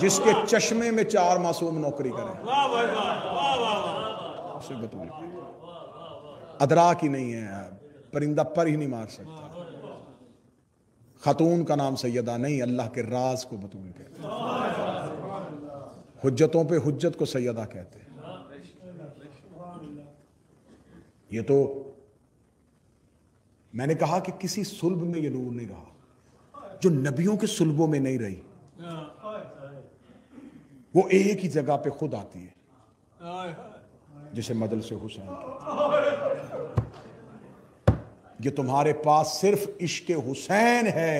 جس کے چشمے میں 4 معصوم نوکری کریں اسے بطول ادراک ہی نہیں ہے، پرندہ پر ہی نہیں مار سکتا۔ خاتون کا نام سیدہ نہیں، اللہ کے راز کو بطول کہتے ہیں، حجتوں پہ حجت کو سیدہ کہتے ہیں۔ یہ تو میں نے کہا کہ کسی صلب میں یہ نور نہیں رہا جو نبیوں کے صلبوں میں نہیں رہی، وہ ایک ہی جگہ پہ خود آتی ہے جسے مجلس حسین کہتے ہیں۔ یہ تمہارے پاس صرف عشق حسین ہے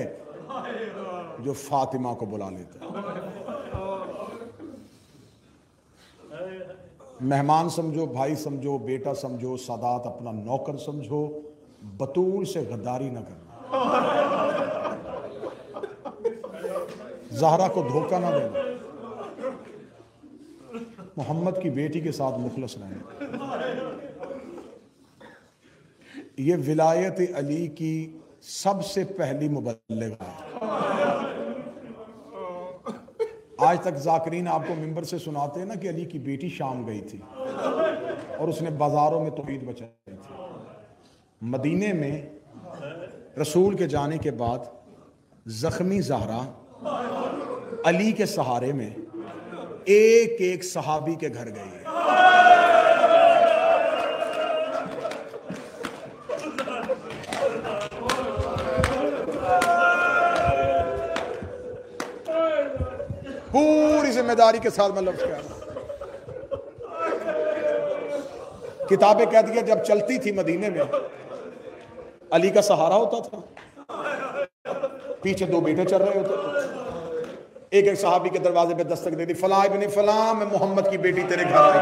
جو فاطمہ کو بلا لیتا ہے۔ مہمان سمجھو، بھائی سمجھو، بیٹا سمجھو، سادات اپنا نوکر سمجھو، بطول سے غداری نہ کرنا، زہرا کو دھوکہ نہ دینا، محمد کی بیٹی کے ساتھ مخلص رہنا۔ یہ ولایت علی کی سب سے پہلی مبلغ ہے۔ آج تک ذاکرین آپ کو ممبر سے سناتے ہیں نا کہ علی کی بیٹی شام گئی تھی اور اس نے بازاروں میں توحید بچائی تھی۔ مدینے میں رسول کے جانے کے بعد زخمی زہرا علی کے سہارے میں ایک ایک صحابی کے گھر گئی ہے۔ پوری ذمہ داری کے ساتھ میں لفظ کہہ رہا ہوں۔ کتابیں کہتی ہیں جب چلتی تھی مدینے میں علی کا سہارا ہوتا تھا، پیچھے 2 بیٹے چل رہے ہوتے تھے، ایک ایک صحابی کے دروازے پہ دستک دے دی، فلاں ابن فلاں میں محمد کی بیٹی تیرے گھر آئی۔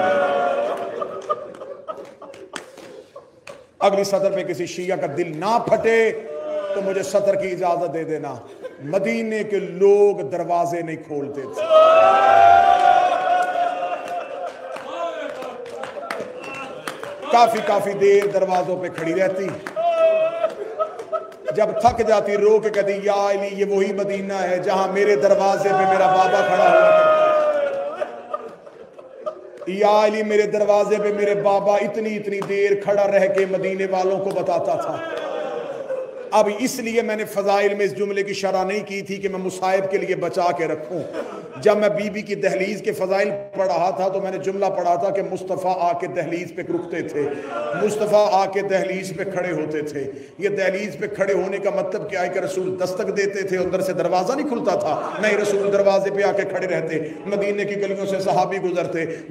اگلی سطر پہ کسی شیعہ کا دل نہ پھٹے تو مجھے سطر کی اجازت دے دینا، مدینے کے لوگ دروازے نہیں کھولتے تھے۔ کافی دیر دروازوں پہ کھڑی رہتی، جب تھک جاتی رو کے کہتی یا علی یہ وہی مدینہ ہے جہاں میرے دروازے پہ میرا بابا کھڑا ہوا کرتا، یا علی میرے دروازے پہ میرے بابا اتنی دیر کھڑا رہ کے مدینے والوں کو بتاتا تھا۔ اب اس لیے میں نے فضائل میں اس جملے کی شرح نہیں کی تھی کہ میں مصائب کے لیے بچا کے رکھوں۔ جب میں بی بی کی دہلیز کے فضائل پڑھ رہا تھا تو میں نے جملہ پڑھا تھا کہ مصطفیٰ آ کے دہلیز پہ رکتے تھے، مصطفیٰ آ کے دہلیز پہ کھڑے ہوتے تھے۔ یہ دہلیز پہ کھڑے ہونے کا مطلب کیا ہے کہ رسول دستک دیتے تھے، اندر سے دروازہ نہیں کھلتا تھا، نہیں، رسول دروازے پہ آ کے کھڑے رہتے۔ مدینے کی گلیوں سے صحابی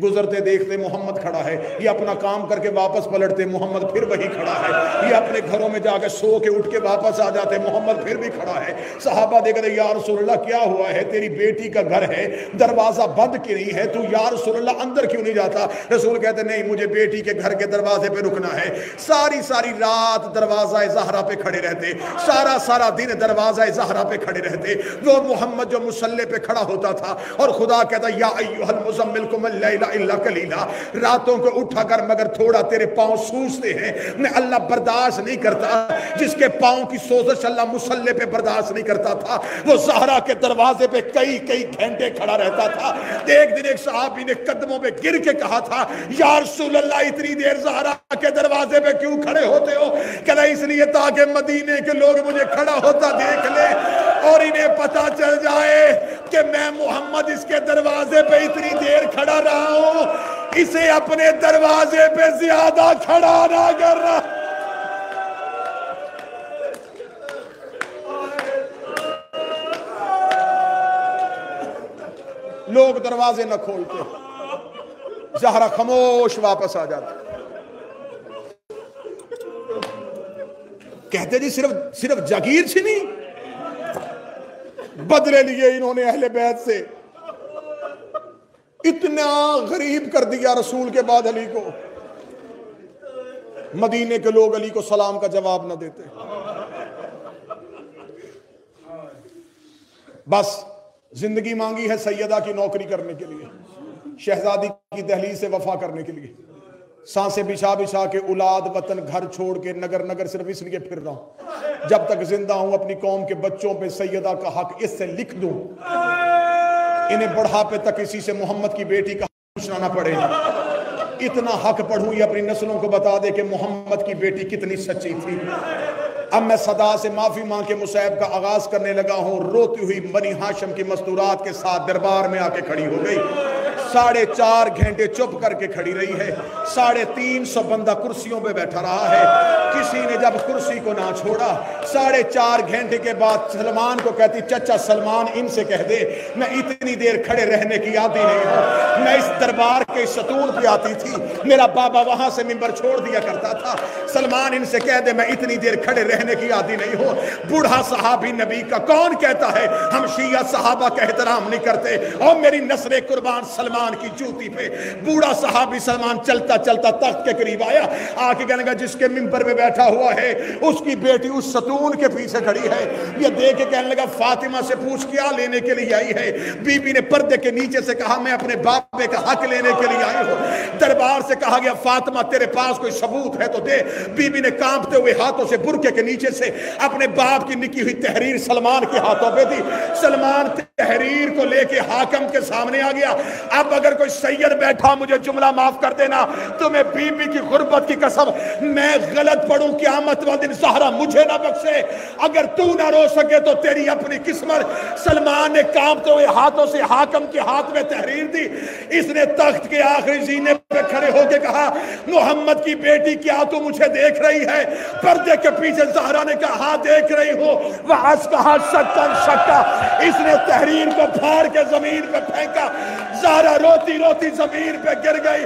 گزرتے دیکھتے محمد کھڑا ہے، یہ اپنا کام کر کے واپس پلٹتے، محمد پھر وہی کھڑا ہے، یہ اپنے گھروں میں جا کے سو کے اٹھ کے واپس آ جاتے، محمد پھر بھی کھڑا ہے۔ صحابہ دیکھتے یا رسول اللہ کیا ہوا ہے، تیری بیٹی کا گھر ہے، دروازہ بند کی نہیں ہے، تو یا رسول اللہ اندر کیوں نہیں جاتا؟ رسول کہتے نہیں، مجھے بیٹی کے گھر کے دروازے پہ رکنا ہے۔ ساری رات دروازہ زہرا پہ کھڑے رہتے، سارا دن دروازہ زہرا پہ کھڑے رہتے۔ وہ محمد جو مصلی پہ کھڑا ہوتا تھا اور خدا کہتا یا ایھا المزمل قم اللیل الا قلیلا، راتوں کو اٹھا کر مگر تھوڑا تیرے پاؤں سوزتے ہیں، میں اللہ برداشت نہیں کرتا۔ جس کے پاؤں کی سوزش اللہ مصلی پہ برداشت نہیں کرتا تھا، وہ زہرا کے دروازے پہ کئی گھنٹے کھڑا رہتا تھا۔ ایک دن ایک صحابی نے قدموں پہ گر کے کہا تھا یا رسول اللہ اتنی دیر زہرا کے دروازے پہ کیوں کھڑے ہوتے ہو؟ کہا اس لیے تاکہ مدینے کے لوگ مجھے کھڑا ہوتا دیکھ لیں اور انہیں پتا چل جائے کہ میں محمد اس کے دروازے پہ اتنی دیر کھڑا رہا ہوں، اسے اپنے دروازے پہ زیادہ کھڑا نہ کر رہا۔ لوگ دروازے نہ کھولتے، زہرا خاموش واپس آ جاتے، کہتے جی صرف جاگیر چھینی، بدلے لیے انہوں نے اہل بیت سے، اتنا غریب کر دیا رسول کے بعد علی کو، مدینے کے لوگ علی کو سلام کا جواب نہ دیتے، بس زندگی مانگی ہے سیدہ کی نوکری کرنے کے لیے، شہزادی کی دہلیز سے وفا کرنے کے لیے، سانسیں بچھا کے اولاد وطن گھر چھوڑ کے نگر صرف اس لیے پھر رہا ہوں جب تک زندہ ہوں اپنی قوم کے بچوں پہ سیدہ کا حق اس سے لکھ دوں۔ انہیں بڑھاپے تک کسی سے محمد کی بیٹی کا پوچھنا نہ پڑے. اتنا حق پڑھوں یہ اپنی نسلوں کو بتا دے کہ محمد کی بیٹی کتنی سچی تھی. اب میں صدا سے معافی مانگ کے مصعب کا آغاز کرنے لگا ہوں. روتی ہوئی بنی ہاشم کی مستورات کے ساتھ دربار میں آ کے کھڑی ہو گئی. 4.5 گھنٹے چپ کر کے کھڑی رہی ہے. 350 بندہ کرسیوں پہ بیٹھا رہا ہے. کسی نے جب کرسی کو نہ چھوڑا 4.5 گھنٹے کے بعد سلمان کو کہتی چچا سلمان ان سے کہہ دے میں اتنی دیر کھڑے رہنے کی عادی نہیں ہوں. میں اس دربار کے ستون پہ آتی تھی, میرا بابا وہاں سے منبر چھوڑ دیا کرتا تھا. سلمان ان سے کہہ دے میں اتنی دیر کھڑے رہنے کی عادی نہیں ہوں. بوڑھا صحابی نبی کا کون کہتا ہے ہم شیعہ صحابہ کا احترام نہیں کرتے؟ اور میری نسل قربان سلمان کی جوتی پہ. بوڑھا صحابی سلمان چلتا چلتا تخت کے قریب آیا, آ کے کہنے لگا جس کے منبر پہ بیٹھا ہوا ہے اس کی بیٹی اس ستون کے پیچھے کھڑی ہے. یہ دیکھ کے کہنے لگا فاطمہ سے پوچھ کیا لینے کے لیے آئی ہے؟ بی بی نے پردے کے نیچے سے کہا میں اپنے باپے کا حق لینے کے لیے آئی ہوں. دربار سے کہا گیا فاطمہ تیرے پاس کوئی ثبوت ہے تو دے. بی بی نے کانپتے ہوئے ہاتھوں سے برقے کے نیچے سے اپنے باپ کی نکی ہوئی تحریر سلمان کے ہاتھوں پہ دی. سلمان تحریر کو لے کے حاکم کے سامنے آ گیا. اب اگر کوئی سید بیٹھا مجھے جملہ معاف کر دینا, تمہیں بی بی کی غربت کی قسم میں غلط پڑھوں قیامت والے دن زہرا مجھے نہ بخشے. اگر تو نہ رو سکے تو تیری اپنی قسمت. سلمان نے کانپتے ہوئے ہاتھوں سے حاکم کے ہاتھ میں تحریر دی. اس نے تخت کے آخری زینے پہ کھڑے ہو کے کہا محمد کی بیٹی کیا تو مجھے دیکھ رہی ہے؟ پردے کے پیچھے زہرا نے کہا ہاں دیکھ رہی ہو. وعس کہا شکن شکا. اس نے تحریر کو پھاڑ کے زمین پہ پھینکا. زہرا روتی روتی زمین پہ گر گئی.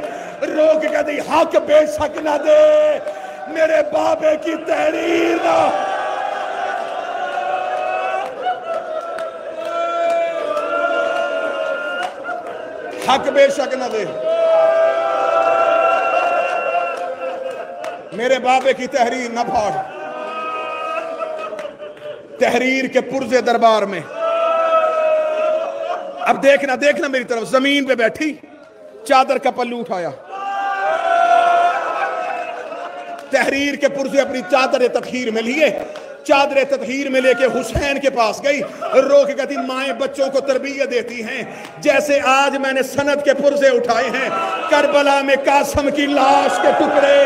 رو کے کہتی حق بے شک نہ دے, میرے بابے کی تحریر نہ. حق بے شک نہ دے, میرے بابے کی تحریر نہ پھاڑ. تحریر کے پرزے دربار میں. اب دیکھنا میری طرف. زمین پہ بیٹھی, چادر کا پلو اٹھایا, تحریر کے پرزے اپنی چادر تطہیر میں لیے. چادر تطہیر میں لے کے حسین کے پاس گئی. رو کے کہتی مائیں بچوں کو تربیت دیتی ہیں جیسے آج میں نے سند کے پرزے اٹھائے ہیں. کربلا میں قاسم کی لاش کے ٹکڑے,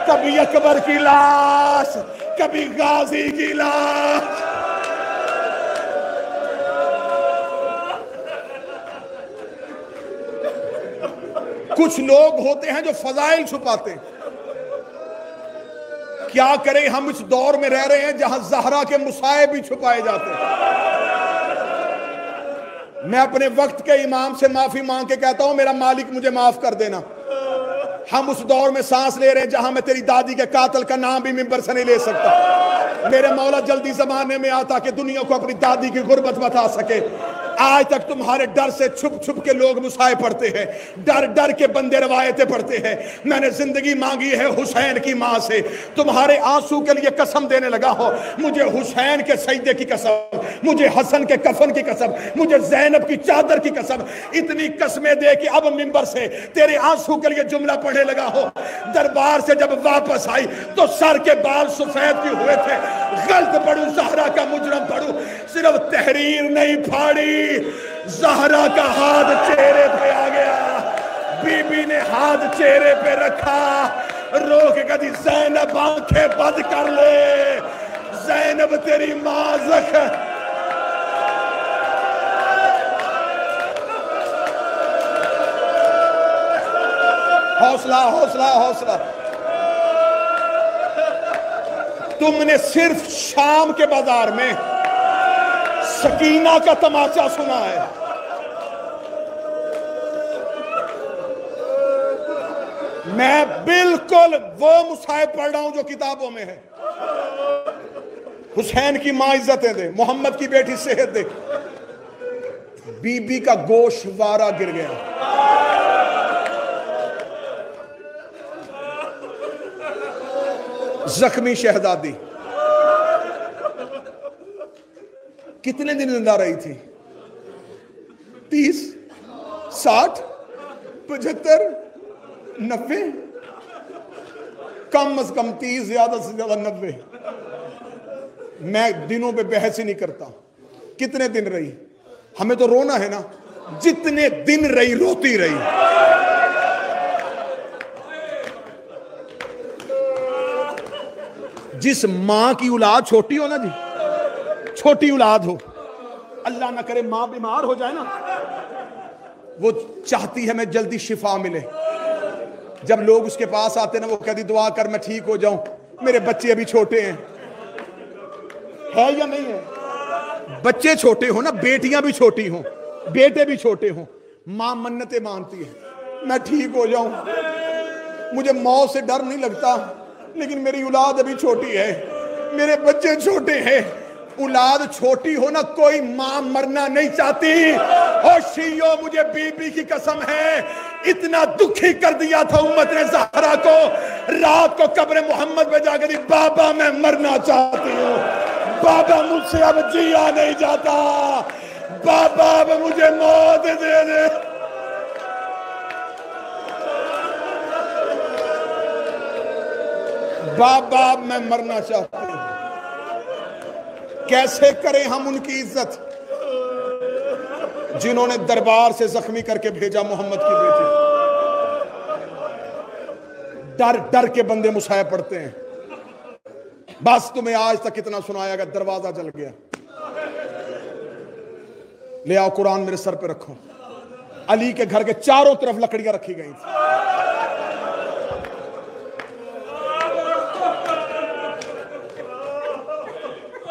کبھی اکبر کی لاش, کبھی غازی کی لاش. کچھ لوگ ہوتے ہیں جو فضائل چھپاتے ہیں. کیا کریں, ہم اس دور میں رہ رہے ہیں جہاں زہرا کے مصائب بھی چھپائے جاتے ہیں. میں اپنے وقت کے امام سے معافی مانگ کے کہتا ہوں میرا مالک مجھے معاف کر دینا. ہم اس دور میں سانس لے رہے ہیں جہاں میں تیری دادی کے قاتل کا نام بھی منبر سے نہیں لے سکتا. میرے مولا جلدی زمانے میں آتا کہ دنیا کو اپنی دادی کی غربت بتا سکے. آج تک تمہارے ڈر سے چھپ چھپ کے لوگ مسائے پڑھتے ہیں, ڈر ڈر کے بندے روایتیں پڑھتے ہیں. میں نے زندگی مانگی ہے حسین کی ماں سے, تمہارے آنسو کے لیے قسم دینے لگا ہو. مجھے حسین کے سجدے کی قسم, مجھے حسن کے کفن کی قسم, مجھے زینب کی چادر کی قسم. اتنی قسمیں دے کہ اب منبر سے تیرے آنسو کے لیے جملہ پڑھنے لگا ہو. دربار سے جب واپس آئی تو سر کے بال سفید کیے ہوئے تھے. غلط پڑھوں زہرا کا مجرم پڑھوں, صرف تحریر نہیں پھاڑی, زہرا کا ہاتھ چہرے پہ آ گیا. بی بی نے ہاتھ چہرے پہ رکھا. رو کے کہتی زینب آنکھیں بند کر لے, زینب تیری ماں زخم. حوصلہ حوصلہ حوصلہ. تم نے صرف شام کے بازار میں سکینہ کا تماشا سنا ہے. میں بالکل وہ مصائب پڑھ رہا ہوں جو کتابوں میں ہے. حسین کی ماں عزتیں دے, محمد کی بیٹی صحت دے. بی بی کا گوشوارہ گر گیا. زخمی شہزادی کتنے دن زندہ رہی تھی؟ 30, 60, 75, 90, کم از کم 30, زیادہ سے زیادہ 90. میں دنوں پہ بحث ہی نہیں کرتا. کتنے دن رہی؟ ہمیں تو رونا ہے نا. جتنے دن رہی روتی رہی. جس ماں کی اولاد چھوٹی ہو نا جی، چھوٹی اولاد ہو، اللہ نہ کرے ماں بیمار ہو جائے نا، وہ چاہتی ہے میں جلدی شفا ملے. جب لوگ اس کے پاس آتے ہیں نا، وہ کہتی دعا کر میں ٹھیک ہو جاؤں، میرے بچے ابھی چھوٹے ہیں. ہے یا نہیں ہے؟ بچے چھوٹے ہوں نا، بیٹیاں بھی چھوٹی ہوں، بیٹے بھی چھوٹے ہوں، ماں منتیں مانتی ہے میں ٹھیک ہو جاؤں، مجھے موت سے ڈر نہیں لگتا، لیکن میری اولاد ابھی چھوٹی ہے، میرے بچے چھوٹے ہیں. اولاد چھوٹی ہو نا، کوئی ماں مرنا نہیں چاہتی. ہوشیو مجھے بی بی کی قسم ہے، اتنا دکھی کر دیا تھا امت نے زہرا کو، رات کو قبر محمد پہ جا کے دی بابا میں مرنا چاہتی ہوں، بابا مجھ سے اب جیا نہیں جاتا، بابا اب مجھے موت دے دے. بابا میں مرنا چاہتی ہوں. کیسے کریں ہم ان کی عزت جنہوں نے دربار سے زخمی کر کے بھیجا محمد کی بیٹی. ڈر ڈر کے بندے مصائب پڑھتے ہیں. بس تمہیں آج تک کتنا سنایا گا، دروازہ جل گیا. لے آؤ قرآن میرے سر پہ رکھو. علی کے گھر کے چاروں طرف لکڑیاں رکھی گئی تھی.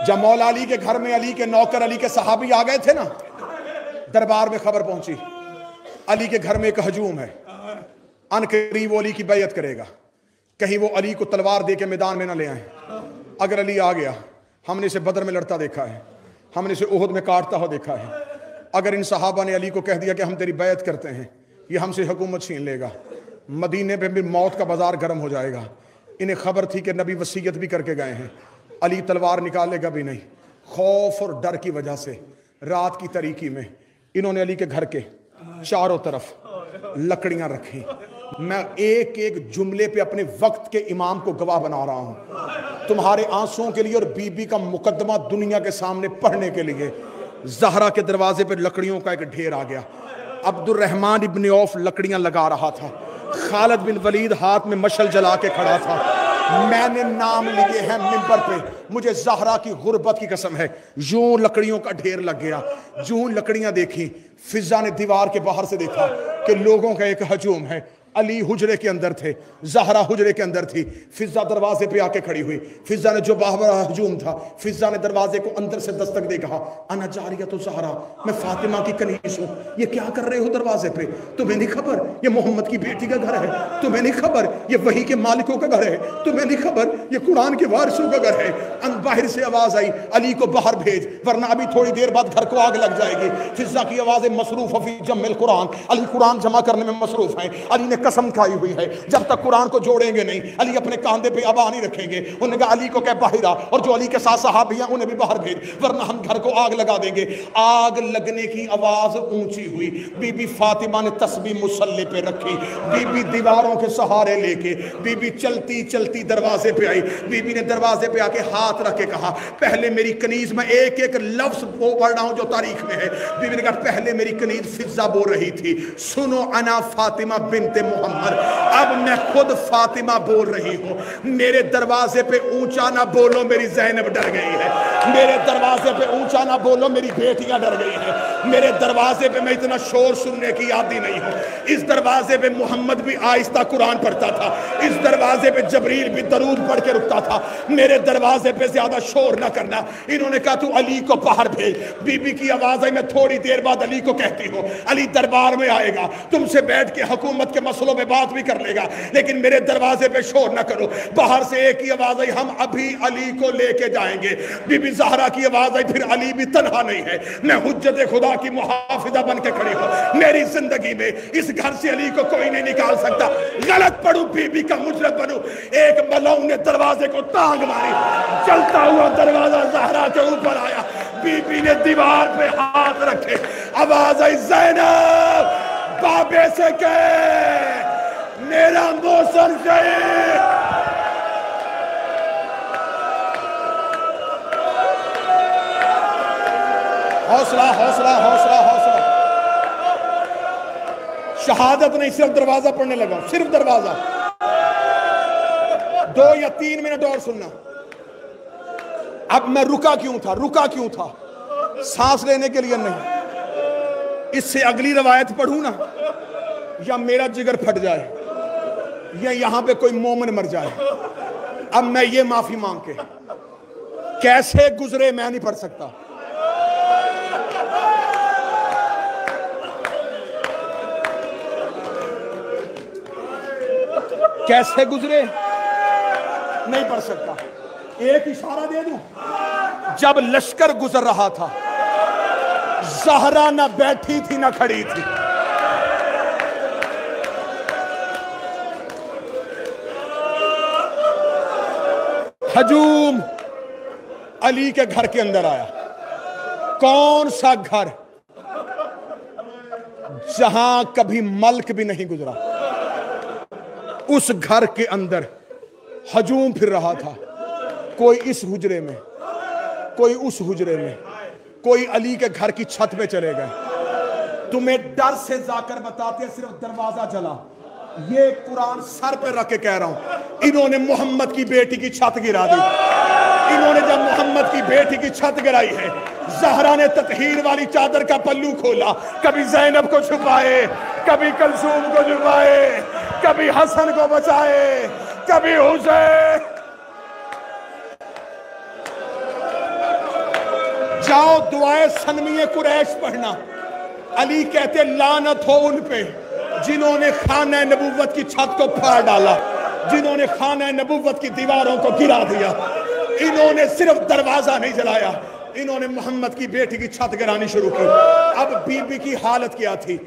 جب مولا علی کے گھر میں علی کے نوکر علی کے صحابی آ گئے تھے نا، دربار میں خبر پہنچی علی کے گھر میں ایک ہجوم ہے، ان قریب وہ علی کی بیعت کرے گا، کہیں وہ علی کو تلوار دے کے میدان میں نہ لے آئیں. اگر علی آ گیا، ہم نے اسے بدر میں لڑتا دیکھا ہے، ہم نے اسے احد میں کاٹتا ہوا دیکھا ہے، اگر ان صحابہ نے علی کو کہہ دیا کہ ہم تیری بیعت کرتے ہیں، یہ ہم سے حکومت چھین لے گا، مدینے پہ بھی موت کا بازار گرم ہو جائے گا. انہیں خبر تھی کہ نبی وصیت بھی کر کے گئے ہیں، علی تلوار نکالے گا بھی نہیں. خوف اور ڈر کی وجہ سے رات کی تاریکی میں انہوں نے علی کے گھر کے چاروں طرف لکڑیاں رکھی. میں ایک ایک جملے پہ اپنے وقت کے امام کو گواہ بنا رہا ہوں تمہارے آنسوؤں کے لیے اور بی بی کا مقدمہ دنیا کے سامنے پڑھنے کے لیے. زہرا کے دروازے پہ لکڑیوں کا ایک ڈھیر آ گیا. عبد الرحمن ابن عوف لکڑیاں لگا رہا تھا، خالد بن ولید ہاتھ میں مشل جلا کے کھڑا تھا. میں نے نام لیے ہیں ممبر پہ، مجھے زہرا کی غربت کی قسم ہے. یوں لکڑیوں کا ڈھیر لگ گیا، یوں لکڑیاں دیکھی. فضا نے دیوار کے باہر سے دیکھا کہ لوگوں کا ایک ہجوم ہے. علی حجرے کے اندر تھے، زہرا حجرے کے اندر تھی. فضا دروازے پہ آ کے کھڑی ہوئی. فضا نے جو باہر ہجوم تھا، فضا نے دروازے کو اندر سے دستک دے کہا انا جاریۃ زہرا، میں فاطمہ کی کنیز ہوں. یہ کیا کر رہے ہو دروازے پہ؟ تمہیں نہیں خبر یہ محمد کی بیٹی کا گھر ہے؟ تمہیں نہیں خبر یہ وحی کے مالکوں کا گھر ہے؟ تمہیں نہیں خبر یہ قرآن کے وارثوں کا گھر ہے؟ باہر سے آواز آئی علی کو باہر بھیج ورنہ ابھی تھوڑی دیر بعد گھر کو آگ لگ جائے گی. فضا کی آوازیں مصروف فی جمع القرآن، علی قرآن جمع کرنے میں مصروف ہیں. علی نے قسم کھائی ہوئی ہے جب تک قرآن کو جوڑیں گے نہیں، علی اپنے کاندھے پہ ابا نہیں رکھیں گے. انہوں نے کہا علی کو کہ باہر آ، اور جو علی کے ساتھ صحابی ہیں انہیں بھی باہر بھیج ورنہ ہم گھر کو آگ لگا دیں گے. آگ لگنے کی آواز اونچی ہوئی. بی بی فاطمہ نے تسبیح مصلی پہ رکھی، بی بی دیواروں کے سہارے لے کے بی بی چلتی چلتی دروازے پہ آئی. بی بی نے دروازے پہ آ کے ہاتھ رکھ کے کہا پہلے میری کنیز، میں ایک ایک لفظ پڑھ رہا ہوں جو تاریخ میں ہے. بی بی نے کہا پہلے میری کنیز فضا بول رہی تھی سنو انا فاطمہ بنت محمد، اب میں خود فاطمہ بول رہی ہوں. میرے دروازے پہ اونچا نہ بولو میری زینب ڈر گئی ہے، میرے دروازے پہ اونچا نہ بولو میری بیٹیاں ڈر گئی ہیں. میرے دروازے پہ میں اتنا شور سننے کی عادی نہیں ہوں. اس دروازے پہ محمد بھی آہستہ قرآن پڑھتا تھا، اس دروازے پہ جبریل بھی درود پڑھ کے رکتا تھا. میرے دروازے پہ زیادہ شور نہ کرنا. انہوں نے کہا تو علی کو باہر بھیج. بی بی کی آواز آئی میں تھوڑی دیر بعد علی کو کہتی ہوں علی دربار میں آئے گا، تم سے بیٹھ کے حکومت کے مسئلوں میں بات بھی کر لے گا، لیکن میرے دروازے پہ شور نہ کرو. باہر سے ایک ہی آواز آئی ہم ابھی علی کو لے کے جائیں گے. بی بی زہرا کی آواز آئی پھر علی بھی تنہا نہیں ہے، میں حجت خدا کی محافظہ بن کے کھڑی ہوں. میری زندگی میں اس گھر سے علی کو کوئی نہیں نکال سکتا. غلط پڑھوں بی بی کا مجرد بنوں. ایک ملعون نے دروازے کو ٹانگ ماری، چلتا ہوا دروازہ زہرا کے اوپر آیا. بی بی نے دیوار پہ ہاتھ رکھے، آواز آئی زینب بابے سے کہے میرا موسم شہید. حوصلہ حوصلہ حوصلہ حوصلہ. شہادت نہیں، صرف دروازہ پڑھنے لگا، صرف دروازہ. 2 یا 3 منٹ اور سننا. اب میں رکا کیوں تھا؟ سانس لینے کے لیے نہیں. اس سے اگلی روایت پڑھوں نا، یا میرا جگر پھٹ جائے یا یہاں پہ کوئی مومن مر جائے. اب میں یہ معافی مانگ کے کیسے گزرے میں نہیں پڑھ سکتا. کیسے گزرے نہیں پڑھ سکتا. ایک اشارہ دے دوں. جب لشکر گزر رہا تھا، زہرا نہ بیٹھی تھی نہ کھڑی تھی. ہجوم علی کے گھر کے اندر آیا. کون سا گھر؟ جہاں کبھی ملک بھی نہیں گزرا. اس گھر کے اندر ہجوم پھر رہا تھا. کوئی اس حجرے میں، کوئی اس حجرے میں، کوئی علی کے گھر کی چھت پہ چلے گئے. تمہیں ڈر سے جا کر بتاتے ہیں صرف دروازہ جلا. یہ قرآن سر پہ رکھ کے کہہ رہا ہوں. انہوں نے محمد کی بیٹی کی چھت گرا دی. انہوں نے جب محمد کی بیٹی کی چھت گرائی ہے، زہرا نے تطہیر والی چادر کا پلو کھولا. کبھی زینب کو چھپائے، کبھی کلثوم کو چھپائے، کبھی حسن کو بچائے، کبھی حسین. جاؤ دعائے سنمی قریش پڑھنا. علی کہتے لعنت ہو ان پہ جنہوں نے خانہ نبوت کی چھت کو پھاڑ ڈالا، جنہوں نے خانہ نبوت کی دیواروں کو گرا دیا. انہوں نے صرف دروازہ نہیں جلایا، انہوں نے محمد کی بیٹی کی چھت گرانی شروع کی. اب بی بی کی حالت کیا تھی؟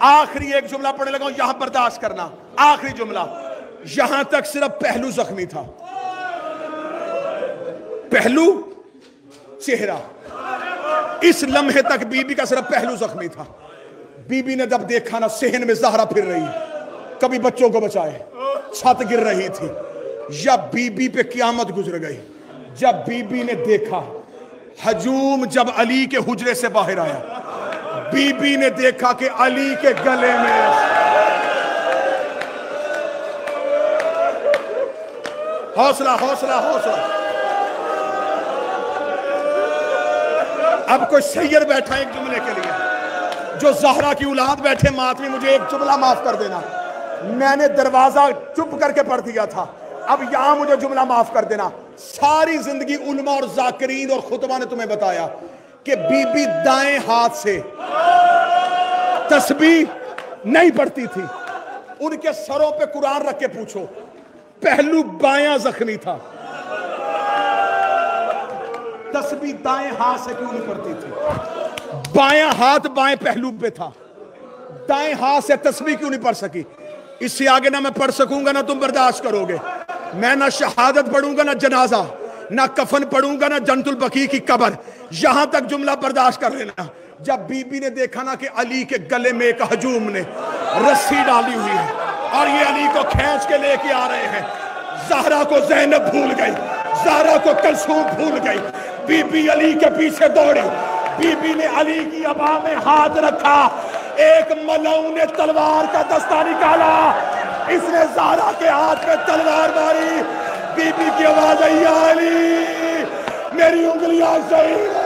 آخری ایک جملہ پڑھنے لگا ہوں، یہاں برداشت کرنا. آخری جملہ. یہاں تک صرف پہلو زخمی تھا. پہلو، چہرہ. اس لمحے تک بی بی کا صرف پہلو زخمی تھا. بی بی نے جب دیکھا نا صحن میں زہرا پھر رہی، کبھی بچوں کو بچائے، چھت گر رہی تھی. یا بی بی پہ قیامت گزر گئی جب بی بی نے دیکھا ہجوم جب علی کے حجرے سے باہر آیا. بی بی نے دیکھا کہ علی کے گلے میں حوصلہ حوصلہ حوصلہ. اب کوئی سید بیٹھا ایک جملے کے لیے، جو زہرا کی اولاد بیٹھے ماتمی، مجھے ایک جملہ معاف کر دینا. میں نے دروازہ چپ کر کے پڑھ دیا تھا، اب یہاں مجھے جملہ معاف کر دینا. ساری زندگی علماء اور ذاکرین اور خطبہ نے تمہیں بتایا کہ بی بی دائیں ہاتھ سے تسبیح نہیں پڑھتی تھی. ان کے سروں پہ قرآن رکھ کے پوچھو، پہلو بایاں زخمی تھا. تسبیح دائیں ہاتھ سے کیوں نہیں پڑھتی تھی؟ بایاں ہاتھ بائیں پہلو پہ تھا. دائیں ہاتھ سے تسبیح کیوں نہیں پڑھ سکی؟ اس سے آگے نہ میں پڑھ سکوں گا نہ تم برداشت کرو گے. میں نہ شہادت پڑھوں گا نہ جنازہ، نہ کفن پڑھوں گا نہ جنت البقیع کی قبر. یہاں تک جملہ برداشت کر لینا. جب بی بی نے دیکھا نا کہ علی کے گلے میں ایک ہجوم نے رسی ڈالی ہوئی ہے اور یہ علی کو کھینچ کے لے کے آ رہے ہیں، زہرا کو زینب بھول گئی، زہرا کو کلثوم بھول گئی. بی بی علی کے پیچھے دوڑی. بی بی نے علی کی ابا میں ہاتھ رکھا، ایک ملعون نے تلوار کا دستہ نکالا، اس نے زہرا کے ہاتھ پہ تلوار ماری. بی بی کی آواز آئی، یا علی میری انگلیاں شہید